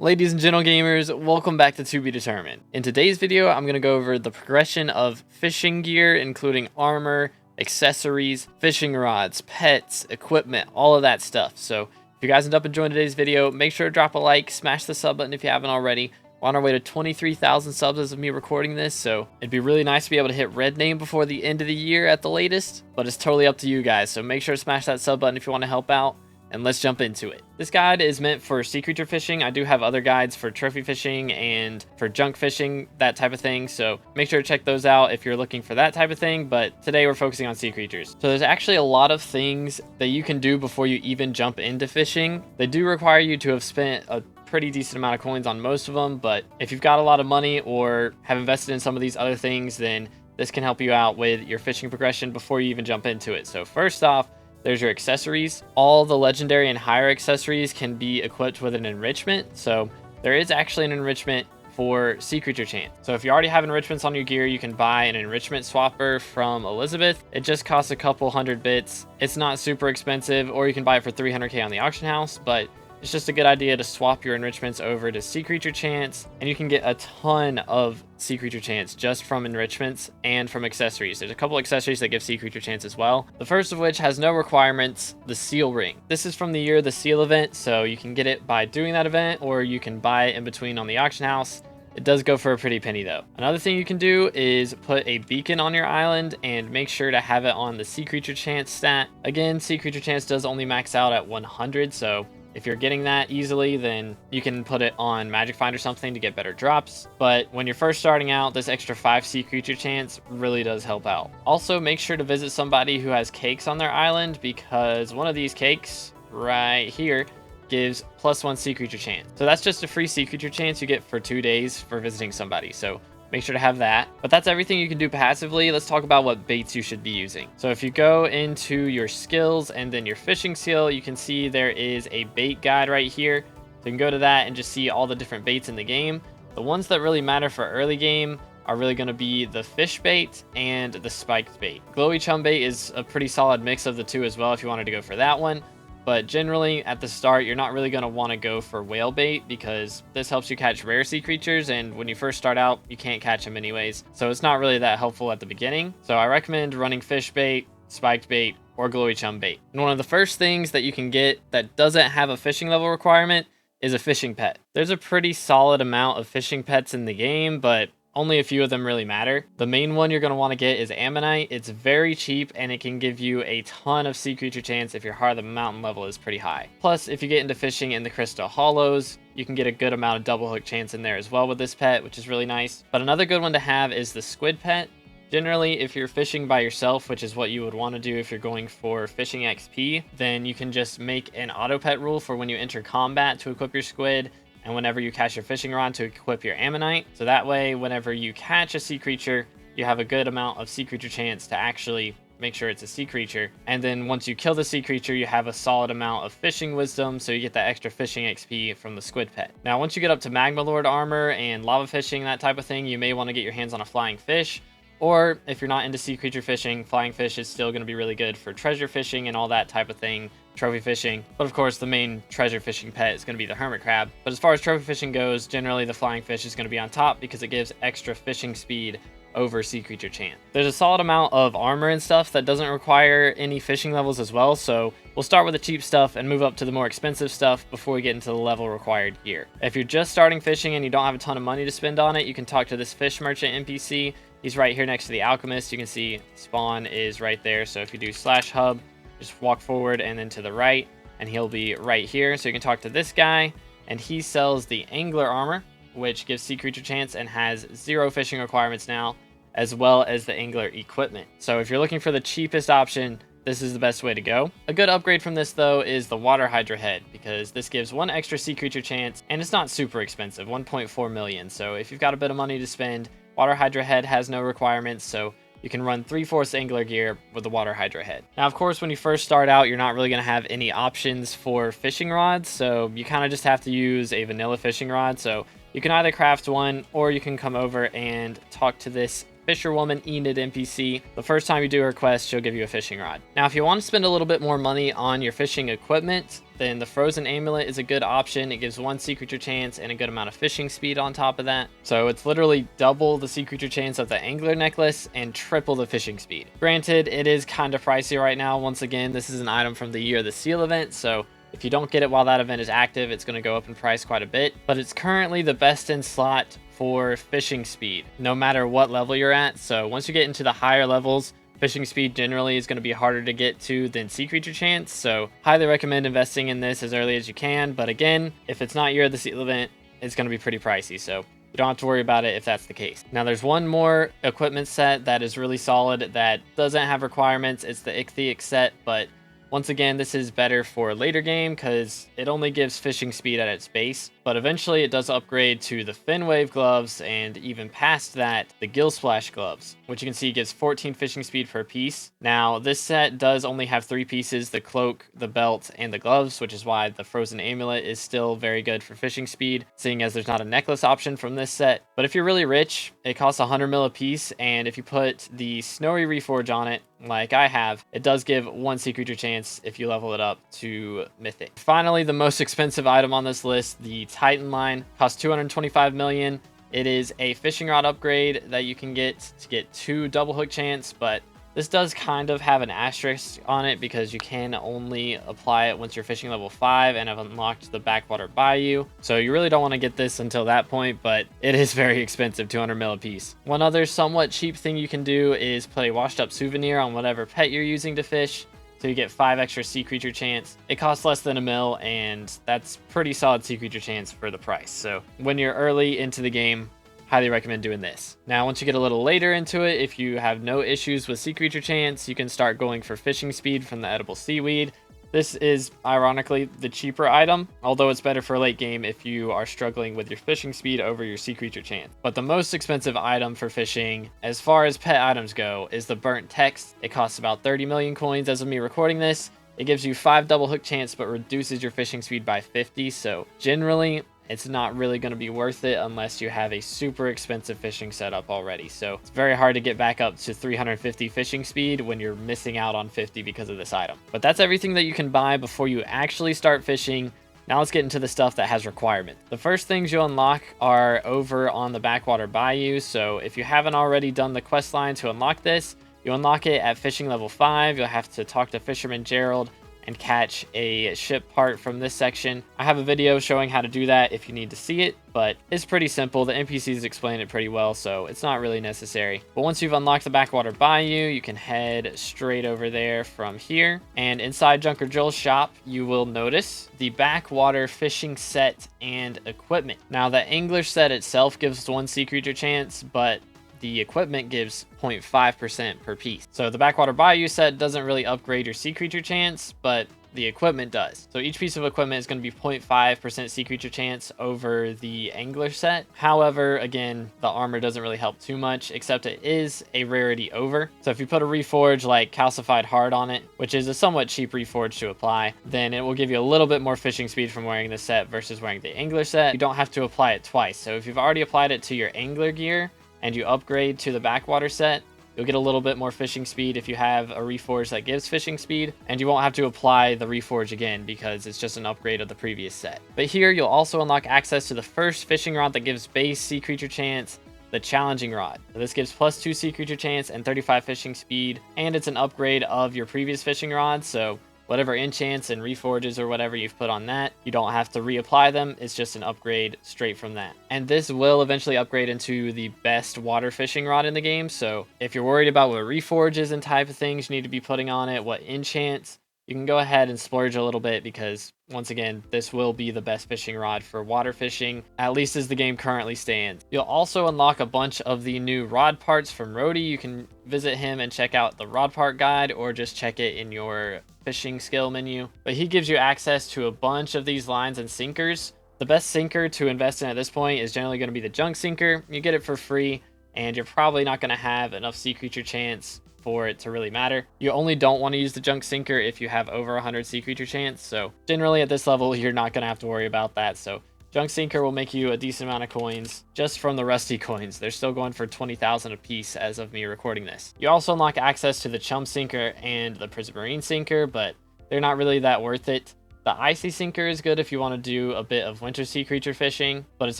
Ladies and gentle gamers, welcome back to be determined. In today's video, I'm going to go over the progression of fishing gear, including armor, accessories, fishing rods, pets, equipment, all of that stuff. So if you guys end up enjoying today's video, make sure to drop a like, smash the sub button if you haven't already. We're on our way to 23,000 subs as of me recording this, so it'd be really nice to be able to hit red name before the end of the year at the latest, but it's totally up to you guys, so make sure to smash that sub button if you want to help out. And let's jump into it. This guide is meant for sea creature fishing. I do have other guides for trophy fishing and for junk fishing, that type of thing. So make sure to check those out if you're looking for that type of thing. But today we're focusing on sea creatures. So there's actually a lot of things that you can do before you even jump into fishing. They do require you to have spent a pretty decent amount of coins on most of them. But if you've got a lot of money or have invested in some of these other things, then this can help you out with your fishing progression before you even jump into it. So first off, there's your accessories. All the legendary and higher accessories can be equipped with an enrichment. So there is actually an enrichment for sea creature chance. So if you already have enrichments on your gear, you can buy an enrichment swapper from Elizabeth. It just costs a couple hundred bits. It's not super expensive, or you can buy it for 300k on the auction house, but it's just a good idea to swap your enrichments over to sea creature chance, and you can get a ton of sea creature chance just from enrichments and from accessories. There's a couple accessories that give sea creature chance as well. The first of which has no requirements, the seal ring. This is from the Year of the Seal event, so you can get it by doing that event, or you can buy it in between on the auction house. It does go for a pretty penny though. Another thing you can do is put a beacon on your island and make sure to have it on the sea creature chance stat. Again, sea creature chance does only max out at 100, so if you're getting that easily, then you can put it on Magic Find or something to get better drops. But when you're first starting out, this extra 5 sea creature chance really does help out. Also, make sure to visit somebody who has cakes on their island, because one of these cakes right here gives +1 sea creature chance. So that's just a free sea creature chance you get for 2 days for visiting somebody. So make sure to have that. But that's everything you can do passively. Let's talk about what baits you should be using. So if you go into your skills and then your fishing skill, you can see there is a bait guide right here. So you can go to that and just see all the different baits in the game. The ones that really matter for early game are really going to be the fish bait and the spiked bait. Glowy chum bait is a pretty solid mix of the two as well if you wanted to go for that one. But generally, at the start, you're not really going to want to go for whale bait, because this helps you catch rare sea creatures, and when you first start out, you can't catch them anyways. So it's not really that helpful at the beginning. So I recommend running fish bait, spiked bait, or glowy chum bait. And one of the first things that you can get that doesn't have a fishing level requirement is a fishing pet. There's a pretty solid amount of fishing pets in the game, but only a few of them really matter. The main one you're going to want to get is Ammonite. It's very cheap, and it can give you a ton of sea creature chance if your Heart of the Mountain level is pretty high. Plus, if you get into fishing in the Crystal Hollows, you can get a good amount of double hook chance in there as well with this pet, which is really nice. But another good one to have is the squid pet. Generally, if you're fishing by yourself, which is what you would want to do if you're going for fishing XP, then you can just make an auto pet rule for when you enter combat to equip your squid, and whenever you catch your fishing rod to equip your Ammonite. So that way, whenever you catch a sea creature, you have a good amount of sea creature chance to actually make sure it's a sea creature. And then once you kill the sea creature, you have a solid amount of fishing wisdom, so you get that extra fishing XP from the squid pet. Now, once you get up to Magma Lord armor and lava fishing, that type of thing, you may want to get your hands on a flying fish. Or if you're not into sea creature fishing, flying fish is still going to be really good for treasure fishing and all that type of thing, trophy fishing. But of course, the main treasure fishing pet is going to be the hermit crab. But as far as trophy fishing goes, generally the flying fish is going to be on top because it gives extra fishing speed over sea creature chance. There's a solid amount of armor and stuff that doesn't require any fishing levels as well, so we'll start with the cheap stuff and move up to the more expensive stuff before we get into the level required gear. If you're just starting fishing and you don't have a ton of money to spend on it, you can talk to this fish merchant NPC. He's right here next to the alchemist. You can see spawn is right there, so if you do /hub, just walk forward and then to the right, and he'll be right here. So you can talk to this guy, and he sells the angler armor, which gives sea creature chance and has 0 fishing requirements now, as well as the angler equipment. So if you're looking for the cheapest option, this is the best way to go. A good upgrade from this though is the water hydra head, because this gives 1 extra sea creature chance, and it's not super expensive, 1.4 million. So if you've got a bit of money to spend, water hydra head has no requirements, so you can run 3/4 angler gear with the water hydra head. Now, of course, when you first start out, you're not really going to have any options for fishing rods, so you kind of just have to use a vanilla fishing rod. So you can either craft one, or you can come over and talk to this Fisherwoman Enid NPC. The first time you do her quest, she'll give you a fishing rod. Now, if you want to spend a little bit more money on your fishing equipment, then the Frozen Amulet is a good option. It gives 1 sea creature chance and a good amount of fishing speed on top of that. So it's literally double the sea creature chance of the Angler necklace and triple the fishing speed. Granted, it is kind of pricey right now. Once again, this is an item from the Year of the Seal event, so if you don't get it while that event is active, it's going to go up in price quite a bit. But it's currently the best in slot for fishing speed, no matter what level you're at. So once you get into the higher levels, fishing speed generally is going to be harder to get to than sea creature chance. So highly recommend investing in this as early as you can. But again, if it's not Year of the Seal event, it's going to be pretty pricey. So you don't have to worry about it if that's the case. Now, there's one more equipment set that is really solid that doesn't have requirements. It's the Ichthyic set, but once again, this is better for later game because it only gives fishing speed at its base, but eventually it does upgrade to the fin wave gloves, and even past that, the gill splash gloves, which you can see gives 14 fishing speed per piece. Now, this set does only have 3 pieces: the cloak, the belt, and the gloves, which is why the Frozen Amulet is still very good for fishing speed, seeing as there's not a necklace option from this set. But if you're really rich, it costs 100 mil a piece, and if you put the Snowy Reforge on it, like I have, it does give 1 sea creature chance if you level it up to Mythic. Finally, the most expensive item on this list, the Titan line, costs 225 million. It is a fishing rod upgrade that you can get to get 2 double hook chance, but this does kind of have an asterisk on it because you can only apply it once you're fishing level 5 and have unlocked the Backwater Bayou. So you really don't want to get this until that point, but it is very expensive, 200 mil a piece. One other somewhat cheap thing you can do is play Washed Up Souvenir on whatever pet you're using to fish, so you get 5 extra sea creature chance. It costs less than a mil, and that's pretty solid sea creature chance for the price. So when you're early into the game, highly recommend doing this. Now, once you get a little later into it, if you have no issues with sea creature chance, you can start going for fishing speed from the edible seaweed. This is ironically the cheaper item, although it's better for late game if you are struggling with your fishing speed over your sea creature chance. But the most expensive item for fishing, as far as pet items go, is the Burnt Text. It costs about 30 million coins as of me recording this. It gives you 5 double hook chance, but reduces your fishing speed by 50. So generally, it's not really going to be worth it unless you have a super expensive fishing setup already. So it's very hard to get back up to 350 fishing speed when you're missing out on 50 because of this item. But that's everything that you can buy before you actually start fishing. Now let's get into the stuff that has requirements. The first things you'll unlock are over on the Backwater Bayou. So if you haven't already done the quest line to unlock this, you unlock it at fishing level 5. You'll have to talk to Fisherman Gerald and catch a ship part from this section. I have a video showing how to do that if you need to see it, but it's pretty simple. The NPCs explain it pretty well, so it's not really necessary. But once you've unlocked the Backwater Bayou, you can head straight over there from here. And inside Junker Joel's shop, you will notice the Backwater fishing set and equipment. Now, the Angler set itself gives 1 sea creature chance, but the equipment gives 0.5% per piece. So the Backwater Bayou set doesn't really upgrade your sea creature chance, but the equipment does. So each piece of equipment is going to be 0.5% sea creature chance over the Angler set. However, again, the armor doesn't really help too much, except it is a rarity over. So if you put a reforge like Calcified Hard on it, which is a somewhat cheap reforge to apply, then it will give you a little bit more fishing speed from wearing the set versus wearing the Angler set. You don't have to apply it twice. So if you've already applied it to your Angler gear and you upgrade to the Backwater set, you'll get a little bit more fishing speed if you have a reforge that gives fishing speed, and you won't have to apply the reforge again because it's just an upgrade of the previous set. But here you'll also unlock access to the first fishing rod that gives base sea creature chance, the Challenging Rod. So this gives +2 sea creature chance and 35 fishing speed, and it's an upgrade of your previous fishing rod, so whatever enchants and reforges or whatever you've put on that, you don't have to reapply them. It's just an upgrade straight from that. And this will eventually upgrade into the best water fishing rod in the game. So if you're worried about what reforges and type of things you need to be putting on it, what enchants, you can go ahead and splurge a little bit because, once again, this will be the best fishing rod for water fishing, at least as the game currently stands. You'll also unlock a bunch of the new rod parts from Rody. You can visit him and check out the rod part guide, or just check it in your fishing skill menu. But he gives you access to a bunch of these lines and sinkers. The best sinker to invest in at this point is generally going to be the junk sinker. You get it for free, and you're probably not going to have enough sea creature chance for it to really matter. You only don't want to use the junk sinker if you have over 100 sea creature chance. So generally at this level, you're not going to have to worry about that. So Junk Sinker will make you a decent amount of coins just from the rusty coins. They're still going for 20,000 a piece as of me recording this. You also unlock access to the Chum Sinker and the Prismarine Sinker, but they're not really that worth it. The Icy Sinker is good if you want to do a bit of winter sea creature fishing, but it's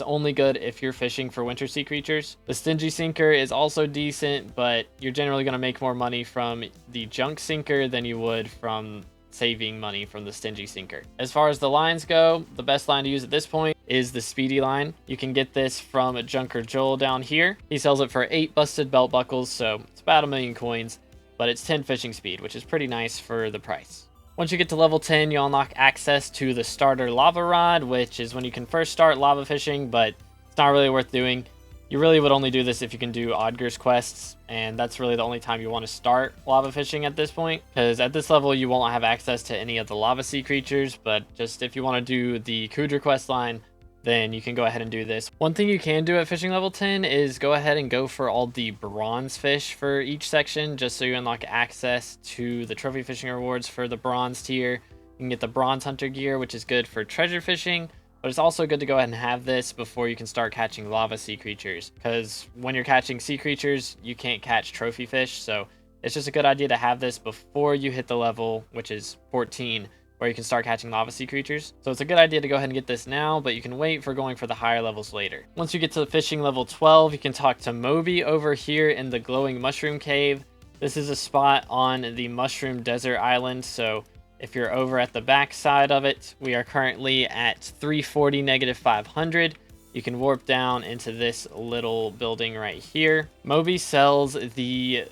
only good if you're fishing for winter sea creatures. The Stingy Sinker is also decent, but you're generally going to make more money from the Junk Sinker than you would from saving money from the Stingy Sinker. As far as the lines go, the best line to use at this point is the Speedy line. You can get this from Junker Joel down here. He sells it for 8 busted belt buckles, so it's about 1,000,000 coins, but it's 10 fishing speed, which is pretty nice for the price. Once you get to level 10, you'll unlock access to the starter lava rod, which is when you can first start lava fishing, but it's not really worth doing. You really would only do this if you can do Odger's quests, and that's really the only time you want to start lava fishing at this point, because at this level you won't have access to any of the lava sea creatures, but just if you want to do the Kudra quest line, then you can go ahead and do this. One thing you can do at fishing level 10 is go ahead and go for all the bronze fish for each section, just so you unlock access to the trophy fishing rewards for the bronze tier. You can get the bronze hunter gear, which is good for treasure fishing, but it's also good to go ahead and have this before you can start catching lava sea creatures, because when you're catching sea creatures, you can't catch trophy fish, so it's just a good idea to have this before you hit the level, which is 14, where you can start catching lava sea creatures. So it's a good idea to go ahead and get this now, but you can wait for going for the higher levels later. Once you get to fishing level 12, you can talk to Moby over here in the glowing mushroom cave. This is a spot on the mushroom desert island, so if you're over at the back side of it, we are currently at 340 -500. You can warp down into this little building right here. Moby sells the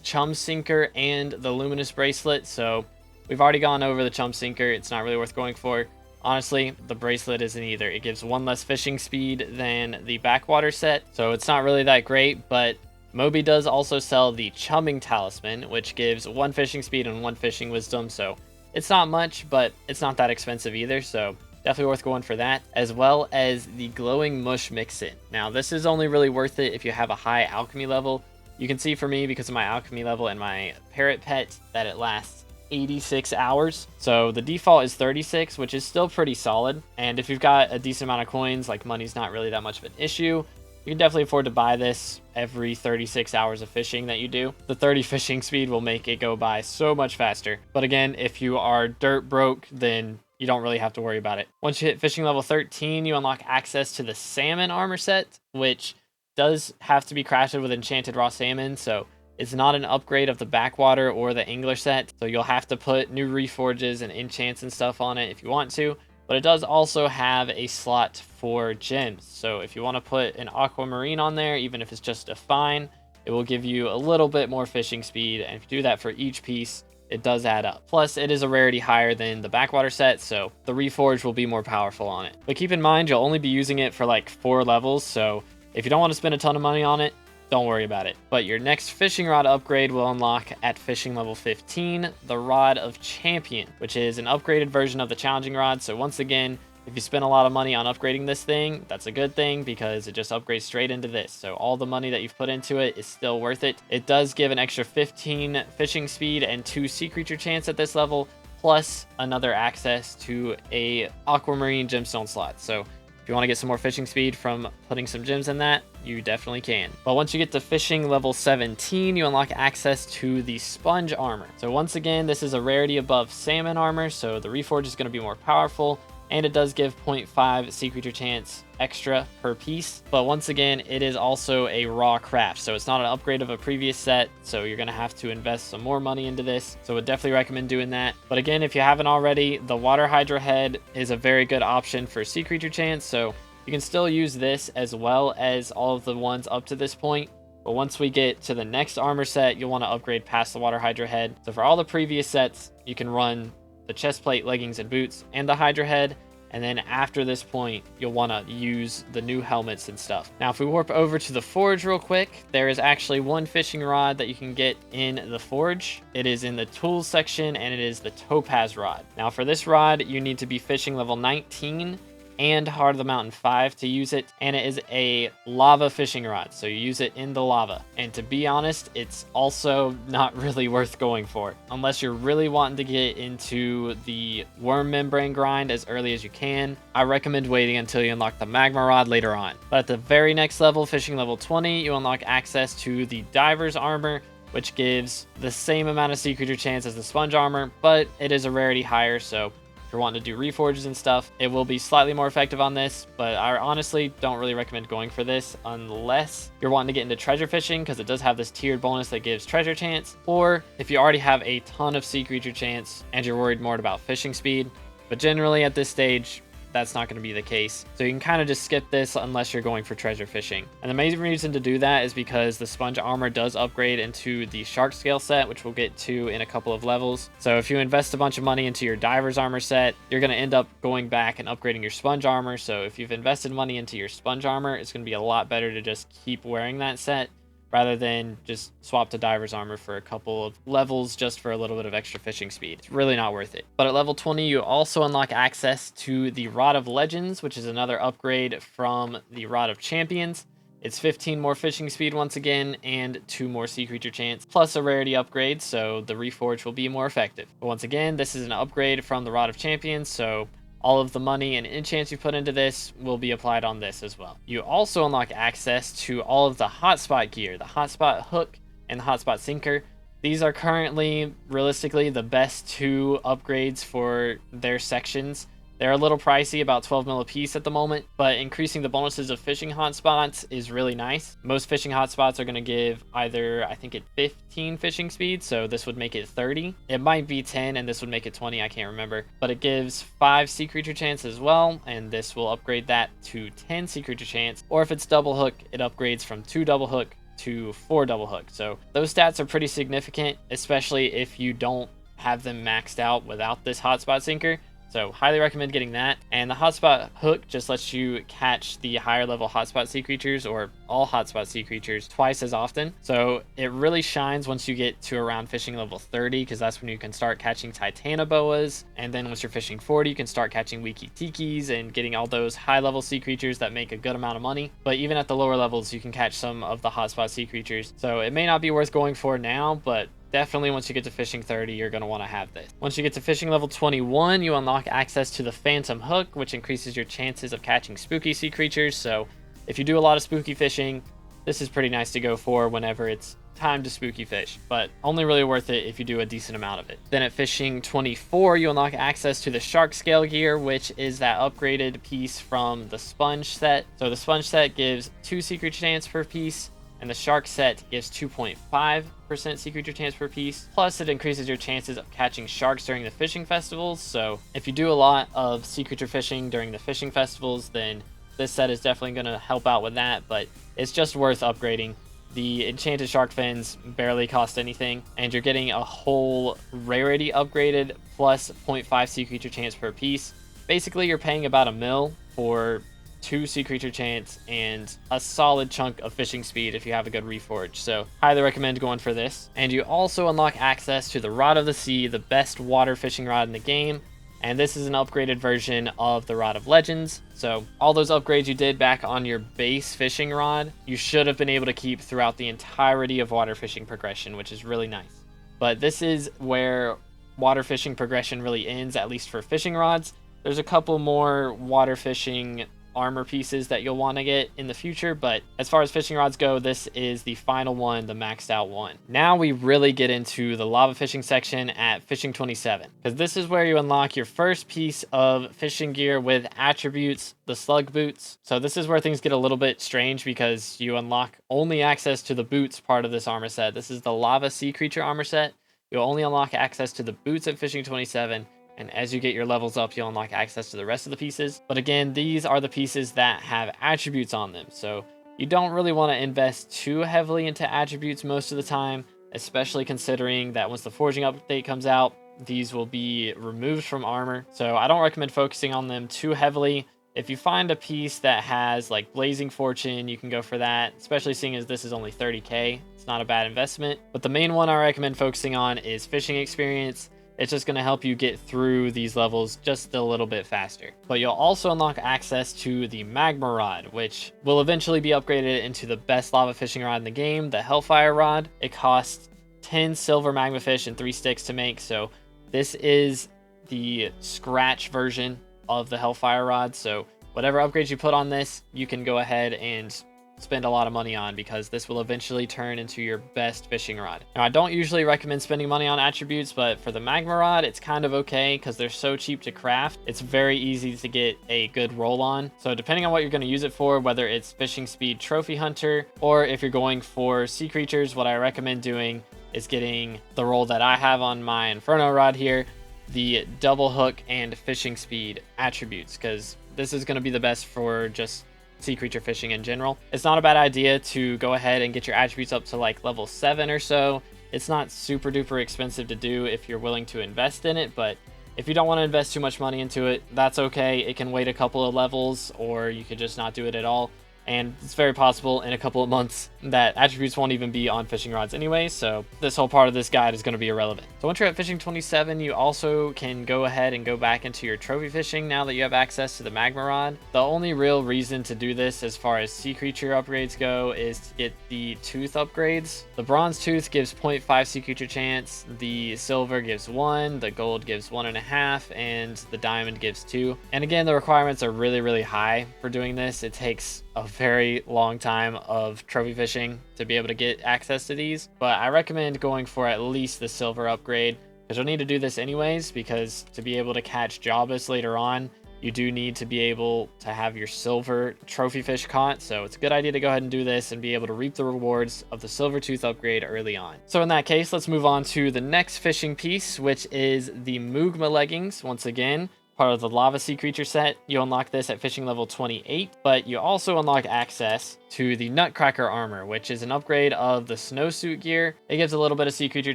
Chum Sinker and the Luminous Bracelet, so we've already gone over the Chum Sinker. It's not really worth going for. Honestly, the bracelet isn't either. It gives 1 less fishing speed than the backwater set, so it's not really that great, but Moby does also sell the Chumming Talisman, which gives 1 fishing speed and 1 fishing wisdom, so it's not much, but it's not that expensive either, so definitely worth going for that, as well as the Glowing Mush Mix-In. Now, this is only really worth it if you have a high alchemy level. You can see for me, because of my alchemy level and my parrot pet, that it lasts 86 hours. So the default is 36, which is still pretty solid. And if you've got a decent amount of coins, like money's not really that much of an issue, you can definitely afford to buy this every 36 hours of fishing that you do. The 30 fishing speed will make it go by so much faster. But again, if you are dirt broke, then you don't really have to worry about it. Once you hit fishing level 13, you unlock access to the salmon armor set, which does have to be crafted with enchanted raw salmon, so it's not an upgrade of the backwater or the angler set, so you'll have to put new reforges and enchants and stuff on it if you want to. But it does also have a slot for gems, so if you want to put an aquamarine on there, even if it's just a fine, it will give you a little bit more fishing speed, and if you do that for each piece, it does add up. Plus, it is a rarity higher than the backwater set, so the reforge will be more powerful on it. But keep in mind, you'll only be using it for like 4 levels, so if you don't want to spend a ton of money on it, don't worry about it. But your next fishing rod upgrade will unlock at fishing level 15, the Rod of Champion, which is an upgraded version of the challenging rod. So once again, if you spend a lot of money on upgrading this thing, that's a good thing because it just upgrades straight into this. So all the money that you've put into it is still worth it. It does give an extra 15 fishing speed and 2 sea creature chance at this level, plus another access to a aquamarine gemstone slot. So if you want to get some more fishing speed from putting some gems in that, you definitely can. But once you get to fishing level 17, you unlock access to the sponge armor. So once again, this is a rarity above salmon armor, so the reforge is going to be more powerful, and it does give 0.5 sea creature chance extra per piece. But once again, it is also a raw craft, so it's not an upgrade of a previous set, so you're going to have to invest some more money into this, so I would definitely recommend doing that. But again, if you haven't already, the water hydra head is a very good option for sea creature chance, so you can still use this as well as all of the ones up to this point. But once we get to the next armor set, you'll want to upgrade past the water hydra head. So for all the previous sets, you can run the chest plate, leggings, and boots, and the hydra head. And then after this point, you'll want to use the new helmets and stuff. Now, if we warp over to the forge real quick, there is actually one fishing rod that you can get in the forge. It is in the tools section, and it is the topaz rod. Now, for this rod, you need to be fishing level 19 and Heart of the Mountain 5 to use it, and it is a lava fishing rod, so you use it in the lava. And to be honest, it's also not really worth going for unless you're really wanting to get into the worm membrane grind as early as you can. I recommend waiting until you unlock the magma rod later on. But at the very next level, fishing level 20, you unlock access to the diver's armor, which gives the same amount of sea creature chance as the sponge armor, but it is a rarity higher, so if you're wanting to do reforges and stuff, it will be slightly more effective on this, but I honestly don't really recommend going for this unless you're wanting to get into treasure fishing, because it does have this tiered bonus that gives treasure chance, or if you already have a ton of sea creature chance and you're worried more about fishing speed. But generally at this stage, that's not going to be the case. So you can kind of just skip this unless you're going for treasure fishing. And the main reason to do that is because the sponge armor does upgrade into the shark scale set, which we'll get to in a couple of levels. So if you invest a bunch of money into your diver's armor set, you're going to end up going back and upgrading your sponge armor. So if you've invested money into your sponge armor, it's going to be a lot better to just keep wearing that set rather than just swap to diver's armor for a couple of levels just for a little bit of extra fishing speed. It's really not worth it. But at level 20, you also unlock access to the Rod of Legends, which is another upgrade from the Rod of Champions. It's 15 more fishing speed once again, and 2 more sea creature chance, plus a rarity upgrade, so the Reforge will be more effective. But once again, this is an upgrade from the Rod of Champions, so all of the money and enchants you put into this will be applied on this as well. You also unlock access to all of the hotspot gear, the hotspot hook and the hotspot sinker. These are currently, realistically, the best 2 upgrades for their sections. They're a little pricey, about 12 mil a piece at the moment, but increasing the bonuses of fishing hotspots is really nice. Most fishing hotspots are going to give either, I think, 15 fishing speed, so this would make it 30. It might be 10, and this would make it 20, I can't remember. But it gives 5 sea creature chance as well, and this will upgrade that to 10 sea creature chance. Or if it's double hook, it upgrades from 2 double hook to 4 double hook. So those stats are pretty significant, especially if you don't have them maxed out without this hotspot sinker. So highly recommend getting that. And the hotspot hook just lets you catch the higher level hotspot sea creatures, or all hotspot sea creatures, twice as often. So it really shines once you get to around fishing level 30, because that's when you can start catching titanoboas. And then once you're fishing 40, you can start catching wiki tikis and getting all those high level sea creatures that make a good amount of money. But even at the lower levels, you can catch some of the hotspot sea creatures. So it may not be worth going for now, but definitely once you get to fishing 30, you're going to want to have this. Once you get to fishing level 21, you unlock access to the Phantom Hook, which increases your chances of catching spooky sea creatures. So if you do a lot of spooky fishing, this is pretty nice to go for whenever it's time to spooky fish, but only really worth it if you do a decent amount of it. Then at fishing 24, you unlock access to the Shark Scale gear, which is that upgraded piece from the Sponge set. So the Sponge set gives 2 sea creature chance per piece, and the Shark set gives 2.5% sea creature chance per piece. Plus, it increases your chances of catching sharks during the fishing festivals. So if you do a lot of sea creature fishing during the fishing festivals, then this set is definitely going to help out with that, but it's just worth upgrading. The enchanted shark fins barely cost anything, and you're getting a whole rarity upgraded plus 0.5 sea creature chance per piece. Basically, you're paying about $1 mil for 2 sea creature chance and a solid chunk of fishing speed if you have a good reforge. So highly recommend going for this. And you also unlock access to the Rod of the Sea, the best water fishing rod in the game. And this is an upgraded version of the Rod of Legends. So all those upgrades you did back on your base fishing rod, you should have been able to keep throughout the entirety of water fishing progression, which is really nice. But this is where water fishing progression really ends, at least for fishing rods. There's a couple more water fishing armor pieces that you'll want to get in the future, but as far as fishing rods go, this is the final one, the maxed out one. Now we really get into the lava fishing section at fishing 27, because this is where you unlock your first piece of fishing gear with attributes, the slug boots. So this is where things get a little bit strange, because you unlock only access to the boots part of this armor set. This is the lava sea creature armor set. You'll only unlock access to the boots at fishing 27. And as you get your levels up, you'll unlock access to the rest of the pieces. But again, these are the pieces that have attributes on them. So you don't really want to invest too heavily into attributes most of the time, especially considering that once the forging update comes out, these will be removed from armor. So I don't recommend focusing on them too heavily. If you find a piece that has like Blazing Fortune, you can go for that, especially seeing as this is only 30k. It's not a bad investment. But the main one I recommend focusing on is Fishing Experience. It's just going to help you get through these levels just a little bit faster. But you'll also unlock access to the magma rod, which will eventually be upgraded into the best lava fishing rod in the game, the Hellfire rod. It costs 10 silver magma fish and 3 sticks to make, so this is the scratch version of the Hellfire rod. So whatever upgrades you put on this, you can go ahead and spend a lot of money on, because this will eventually turn into your best fishing rod. Now, I don't usually recommend spending money on attributes, but for the magma rod, it's kind of okay because they're so cheap to craft. It's very easy to get a good roll on. So depending on what you're going to use it for, whether it's fishing speed trophy hunter, or if you're going for sea creatures, what I recommend doing is getting the roll that I have on my Inferno rod here, the double hook and fishing speed attributes, because this is going to be the best for just sea creature fishing in general. It's not a bad idea to go ahead and get your attributes up to like level 7 or so. It's not super duper expensive to do if you're willing to invest in it, but if you don't want to invest too much money into it, that's okay. It can wait a couple of levels, or you could just not do it at all. And it's very possible in a couple of months that attributes won't even be on fishing rods anyway, so this whole part of this guide is going to be irrelevant. So once you're at fishing 27, you also can go ahead and go back into your trophy fishing now that you have access to the magma rod. The only real reason to do this as far as sea creature upgrades go is to get the tooth upgrades. The bronze tooth gives 0.5 sea creature chance, the silver gives 1, the gold gives 1.5, and the diamond gives 2. And again, the requirements are really high for doing this. It takes a very long time of trophy fishing to be able to get access to these, but I recommend going for at least the silver upgrade, because you'll need to do this anyways, because to be able to catch Jawbus later on, you do need to be able to have your silver trophy fish caught. So it's a good idea to go ahead and do this and be able to reap the rewards of the silver tooth upgrade early on. So in that case, let's move on to the next fishing piece, which is the Mugma leggings. Once again, part of the lava sea creature set. You unlock this at fishing level 28, but you also unlock access to the Nutcracker armor, which is an upgrade of the snowsuit gear. It gives a little bit of sea creature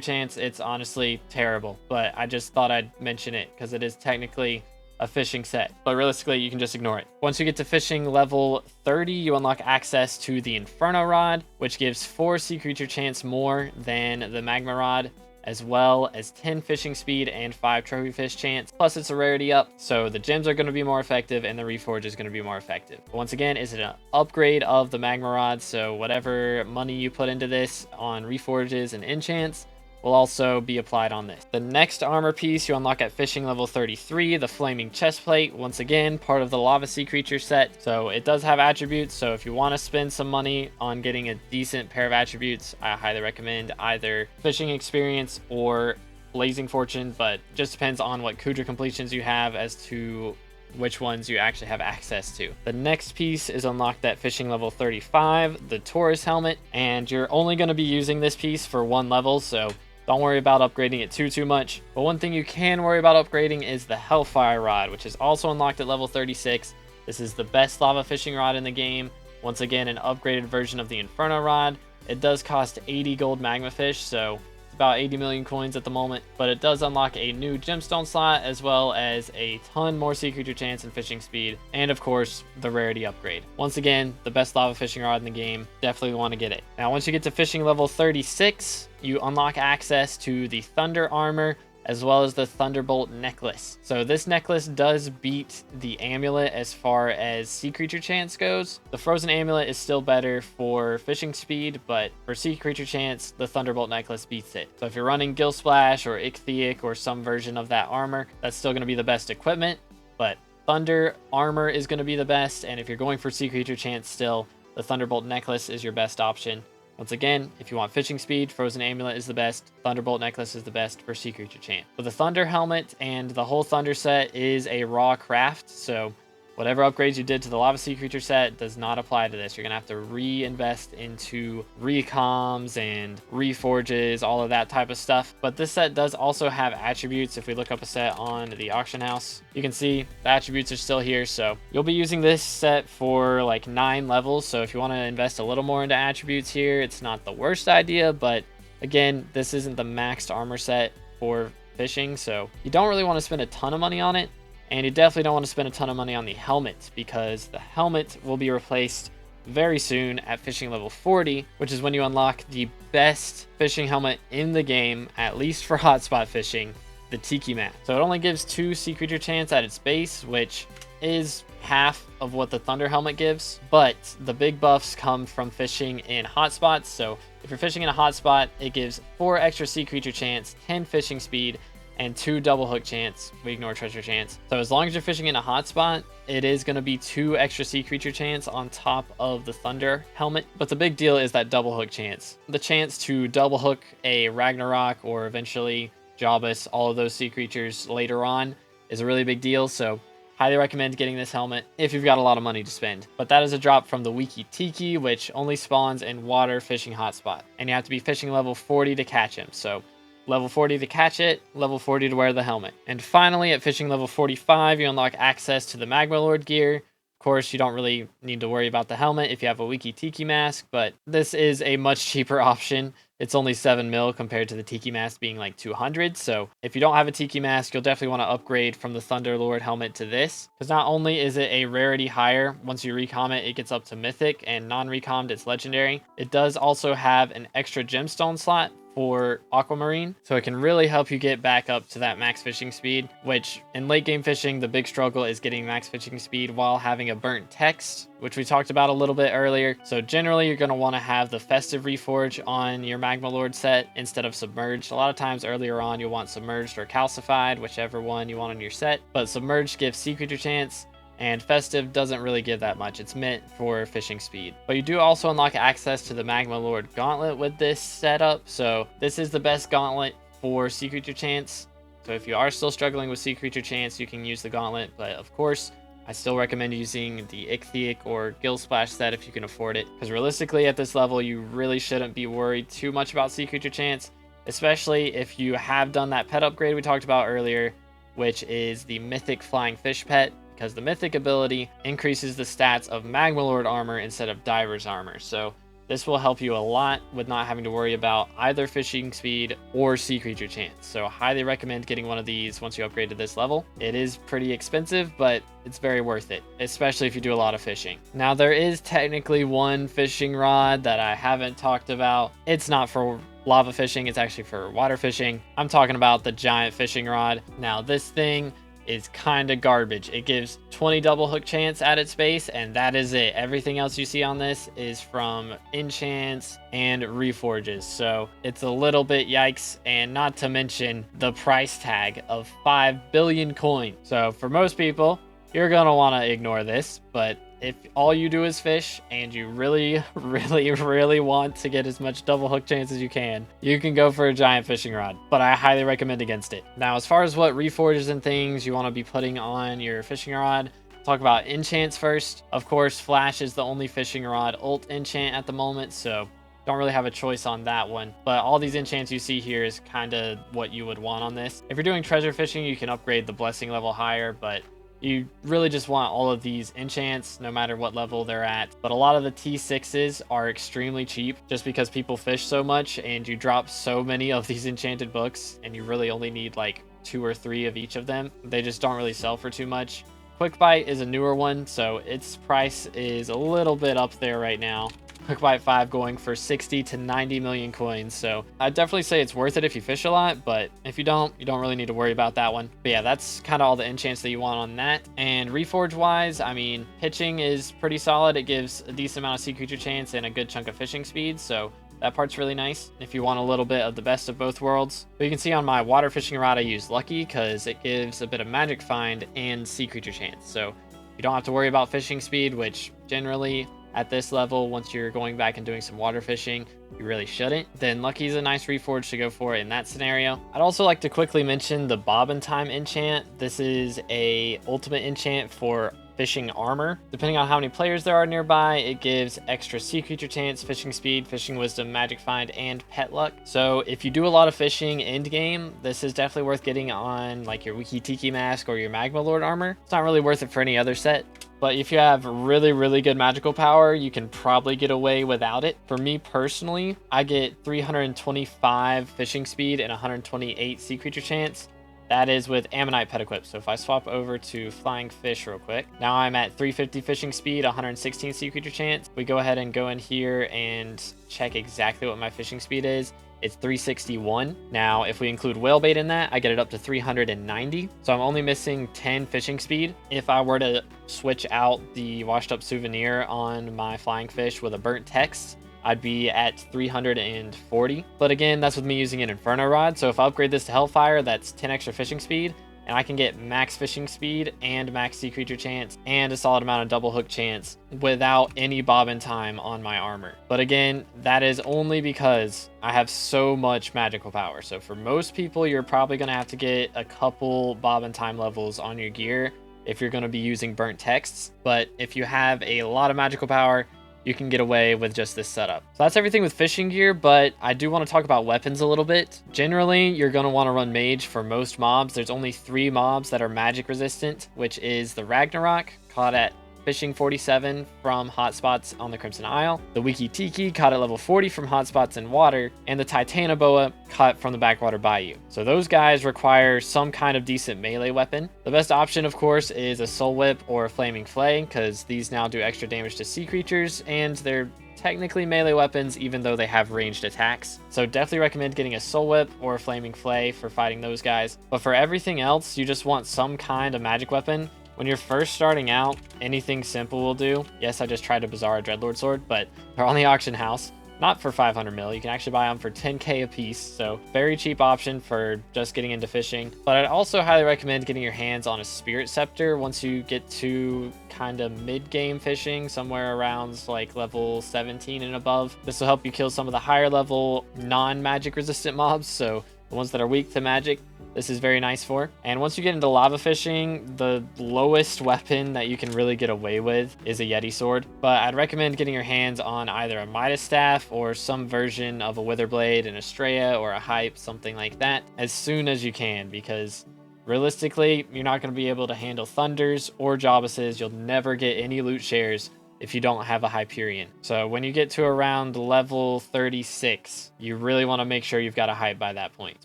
chance. It's honestly terrible, but I just thought I'd mention it because it is technically a fishing set, but realistically you can just ignore it. Once you get to fishing level 30, you unlock access to the Inferno rod, which gives 4 sea creature chance more than the magma rod, as well as 10 fishing speed and 5 trophy fish chance. Plus it's a rarity up, so the gems are going to be more effective and the Reforge is going to be more effective. But once again, it's an upgrade of the magma rod, so whatever money you put into this on Reforges and Enchants will also be applied on this. The next armor piece you unlock at fishing level 33, the flaming chestplate. Once again, part of the lava sea creature set, so it does have attributes. So if you want to spend some money on getting a decent pair of attributes, I highly recommend either fishing experience or blazing fortune, but just depends on what Kudra completions you have as to which ones you actually have access to. The next piece is unlocked at fishing level 35, the Taurus helmet, and you're only going to be using this piece for 1 level, so don't worry about upgrading it too much. But one thing you can worry about upgrading is the Hellfire rod, which is also unlocked at level 36. This is the best lava fishing rod in the game. Once again, an upgraded version of the Inferno rod. It does cost 80 gold magma fish, so it's about 80 million coins at the moment, but it does unlock a new gemstone slot, as well as a ton more sea creature chance and fishing speed, and of course the rarity upgrade. Once again, the best lava fishing rod in the game. Definitely want to get it. Now once you get to fishing level 36, you unlock access to the Thunder armor, as well as the Thunderbolt necklace. So this necklace does beat the amulet as far as sea creature chance goes. The frozen amulet is still better for fishing speed, but for sea creature chance, the Thunderbolt necklace beats it. So if you're running Gill Splash or Ichthyic or some version of that armor, that's still going to be the best equipment, but Thunder armor is going to be the best. And if you're going for sea creature chance still, the Thunderbolt necklace is your best option. Once again, if you want fishing speed, Frozen Amulet is the best. Thunderbolt Necklace is the best for Sea Creature Chant. But the Thunder Helmet and the whole Thunder set is a raw craft, so whatever upgrades you did to the Lava Sea Creature set does not apply to this. You're going to have to reinvest into recoms and reforges, all of that type of stuff. But this set does also have attributes. If we look up a set on the auction house, you can see the attributes are still here. So you'll be using this set for like 9 levels. So if you want to invest a little more into attributes here, it's not the worst idea. But again, this isn't the maxed armor set for fishing, so you don't really want to spend a ton of money on it. And you definitely don't want to spend a ton of money on the helmet, because the helmet will be replaced very soon at fishing level 40, which is when you unlock the best fishing helmet in the game, at least for hotspot fishing, the Tiki Mask. So it only gives 2 sea creature chance at its base, which is half of what the Thunder Helmet gives, but the big buffs come from fishing in hotspots. So if you're fishing in a hotspot, it gives 4 extra sea creature chance, 10 fishing speed, and 2 double hook chance. We ignore treasure chance. So as long as you're fishing in a hotspot, it is going to be 2 extra sea creature chance on top of the Thunder Helmet. But the big deal is that double hook chance. The chance to double hook a Ragnarok or eventually Jawbus, all of those sea creatures later on, is a really big deal. So highly recommend getting this helmet if you've got a lot of money to spend. But that is a drop from the Wiki Tiki, which only spawns in water fishing hotspot. And you have to be fishing level 40 to catch him. So level 40 to catch it, level 40 to wear the helmet. And finally, at fishing level 45, you unlock access to the Magma Lord gear. Of course, you don't really need to worry about the helmet if you have a Wiki Tiki mask, but this is a much cheaper option. It's only 7 mil compared to the Tiki mask being like 200. So if you don't have a Tiki mask, you'll definitely want to upgrade from the Thunder Lord helmet to this, because not only is it a rarity higher, once you recom it, it gets up to mythic, and non-recommed it's legendary. It does also have an extra gemstone slot for aquamarine, so it can really help you get back up to that max fishing speed, which in late game fishing, the big struggle is getting max fishing speed while having a burnt text, which we talked about a little bit earlier. So generally you're going to want to have the festive reforge on your Magma Lord set instead of submerged. A lot of times earlier on you'll want submerged or calcified, whichever one you want on your set, but submerged gives sea creature chance, and festive doesn't really give that much. It's meant for fishing speed. But you do also unlock access to the Magma Lord gauntlet with this setup. So this is the best gauntlet for sea creature chance. So if you are still struggling with sea creature chance, you can use the gauntlet. But of course, I still recommend using the Ichthytic or Gill Splash set if you can afford it. Because realistically at this level, you really shouldn't be worried too much about sea creature chance, especially if you have done that pet upgrade we talked about earlier, which is the Mythic Flying Fish pet, because the Mythic ability increases the stats of Magma Lord armor instead of Diver's armor. So this will help you a lot with not having to worry about either fishing speed or sea creature chance. So highly recommend getting one of these once you upgrade to this level. It is pretty expensive, but it's very worth it, especially if you do a lot of fishing. Now there is technically one fishing rod that I haven't talked about. It's not for lava fishing, it's actually for water fishing. I'm talking about the giant fishing rod. Now this thing is kind of garbage. It gives 20 double hook chance at its base, and that is it. Everything else you see on this is from Enchants and Reforges, so it's a little bit yikes, and not to mention the price tag of 5 billion coins. So for most people, you're gonna want to ignore this, but if all you do is fish and you really want to get as much double hook chance as you can go for a giant fishing rod, but I highly recommend against it. Now, as far as what reforges and things you want to be putting on your fishing rod, talk about enchants first. Of course, Flash is the only fishing rod ult enchant at the moment, so don't really have a choice on that one. But all these enchants you see here is kind of what you would want on this. If you're doing treasure fishing, you can upgrade the blessing level higher, but you really just want all of these enchants no matter what level they're at. But a lot of the T6s are extremely cheap just because people fish so much and you drop so many of these enchanted books and you really only need like 2 or 3 of each of them. They just don't really sell for too much. Quick Bite is a newer one, so its price is a little bit up there right now. Quick Bite 5 going for 60 to 90 million coins, so I'd definitely say it's worth it if you fish a lot, but if you don't really need to worry about that one. But yeah, that's kind of all the enchants that you want on that. And Reforge wise, I mean, pitching is pretty solid. It gives a decent amount of sea creature chance and a good chunk of fishing speed, so that part's really nice if you want a little bit of the best of both worlds. But you can see on my water fishing rod I use Lucky because it gives a bit of magic find and sea creature chance, so you don't have to worry about fishing speed, which generally at this level, once you're going back and doing some water fishing, you really shouldn't. Then Lucky's a nice reforge to go for in that scenario. I'd also like to quickly mention the Bobbin Time enchant. This is a ultimate enchant for fishing armor. Depending on how many players there are nearby, it gives extra sea creature chance, fishing speed, fishing wisdom, magic find, and pet luck. So if you do a lot of fishing end game, this is definitely worth getting on like your Wiki Tiki mask or your Magma Lord armor. It's not really worth it for any other set. But if you have really good magical power, you can probably get away without it. For me personally, I get 325 fishing speed and 128 sea creature chance. That is with Ammonite pet equip. So if I swap over to Flying Fish real quick, now I'm at 350 fishing speed, 116 sea creature chance. We go ahead and go in here and check exactly what my fishing speed is. it's 361. Now, if we include whale bait in that, I get it up to 390. So I'm only missing 10 fishing speed. If I were to switch out the washed up souvenir on my flying fish with a burnt text, I'd be at 340. But again, that's with me using an Inferno rod. So if I upgrade this to Hellfire, that's 10 extra fishing speed, and I can get max fishing speed and max sea creature chance and a solid amount of double hook chance without any bobbin time on my armor. But again, that is only because I have so much magical power. So for most people, you're probably going to have to get a couple bobbin time levels on your gear if you're going to be using burnt texts. But if you have a lot of magical power, you can get away with just this setup. So that's everything with fishing gear, but I do want to talk about weapons a little bit. Generally, you're going to want to run mage for most mobs. There's only 3 mobs that are magic resistant, which is the Ragnarok, caught at fishing 47 from hotspots on the Crimson Isle, the Wiki Tiki, caught at level 40 from hotspots in water, and the Titanoboa, caught from the Backwater Bayou. So those guys require some kind of decent melee weapon. The best option, of course, is a Soul Whip or a Flaming Flay, because these now do extra damage to sea creatures, and they're technically melee weapons even though they have ranged attacks. So definitely recommend getting a Soul Whip or a Flaming Flay for fighting those guys. But for everything else, you just want some kind of magic weapon. When you're first starting out, anything simple will do. Yes, I just tried a Bizarro Dreadlord sword, but they're on the auction house. Not for 500 mil. You can actually buy them for 10k a piece. So very cheap option for just getting into fishing. But I'd also highly recommend getting your hands on a Spirit Scepter once you get to kind of mid-game fishing, somewhere around like level 17 and above. This will help you kill some of the higher level non-magic resistant mobs. So the ones that are weak to magic, this is very nice for. And once you get into lava fishing, the lowest weapon that you can really get away with is a Yeti sword. But I'd recommend getting your hands on either a Midas staff or some version of a Witherblade, an Estrella, or a Hype, something like that, as soon as you can, because realistically, you're not going to be able to handle Thunders or Jobuses. You'll never get any loot shares if you don't have a Hyperion. So when you get to around level 36, you really want to make sure you've got a Hype by that point. It's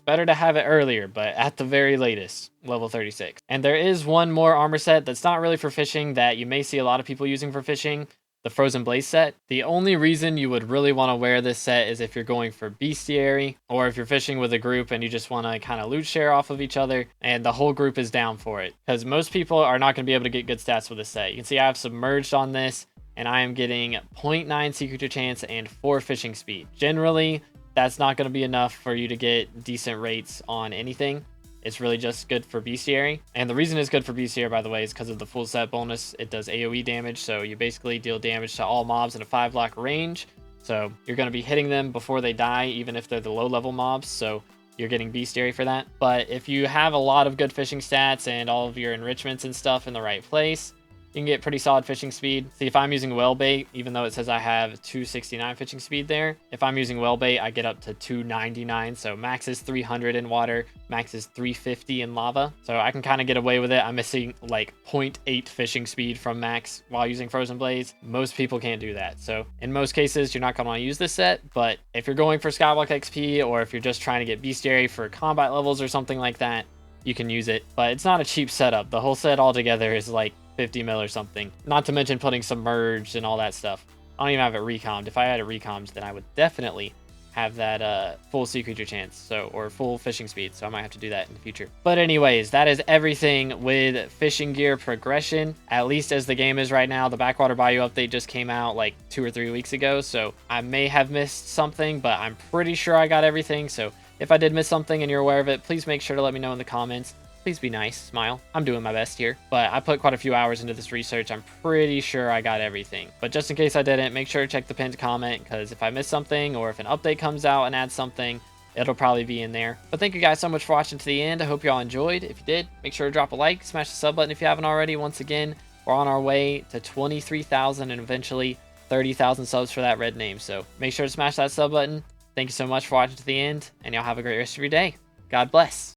better to have it earlier, but at the very latest, level 36. And there is one more armor set that's not really for fishing that you may see a lot of people using for fishing, the Frozen Blaze set. The only reason you would really want to wear this set is if you're going for bestiary, or if you're fishing with a group and you just want to kind of loot share off of each other and the whole group is down for it. Because most people are not going to be able to get good stats with this set. You can see I have Submerged on this, and I am getting 0.9 sea creature chance and 4 fishing speed. Generally, that's not going to be enough for you to get decent rates on anything. It's really just good for bestiary. And the reason it's good for bestiary, by the way, is because of the full set bonus. It does AoE damage, so you basically deal damage to all mobs in a 5-block range. So you're going to be hitting them before they die, even if they're the low-level mobs. So you're getting bestiary for that. But if you have a lot of good fishing stats and all of your enrichments and stuff in the right place, you can get pretty solid fishing speed. See, if I'm using whale bait, even though it says I have 269 fishing speed there, if I'm using whale bait, I get up to 299. So max is 300 in water, max is 350 in lava. So I can kind of get away with it. I'm missing like 0.8 fishing speed from max while using Frozen Blaze. Most people can't do that. So in most cases, you're not going to want to use this set. But if you're going for Skyblock XP, or if you're just trying to get bestiary for combat levels or something like that, you can use it. But it's not a cheap setup. The whole set altogether is like 50 mil or something, not to mention putting Submerged and all that stuff. I don't even have it recommed. If I had it recommed, then I would definitely have that full sea creature chance, or full fishing speed, so I might have to do that in the future. But anyways, that is everything with fishing gear progression, at least as the game is right now. The Backwater Bayou update just came out like 2 or 3 weeks ago, so I may have missed something, but I'm pretty sure I got everything. So if I did miss something and you're aware of it, please make sure to let me know in the comments. Please be nice, smile. I'm doing my best here, but I put quite a few hours into this research. I'm pretty sure I got everything, but just in case I didn't, make sure to check the pinned comment, because if I miss something, or if an update comes out and adds something, it'll probably be in there. But thank you guys so much for watching to the end. I hope y'all enjoyed. If you did, make sure to drop a like, smash the sub button if you haven't already. Once again, we're on our way to 23,000 and eventually 30,000 subs for that red name, so make sure to smash that sub button. Thank you so much for watching to the end, and y'all have a great rest of your day. God bless.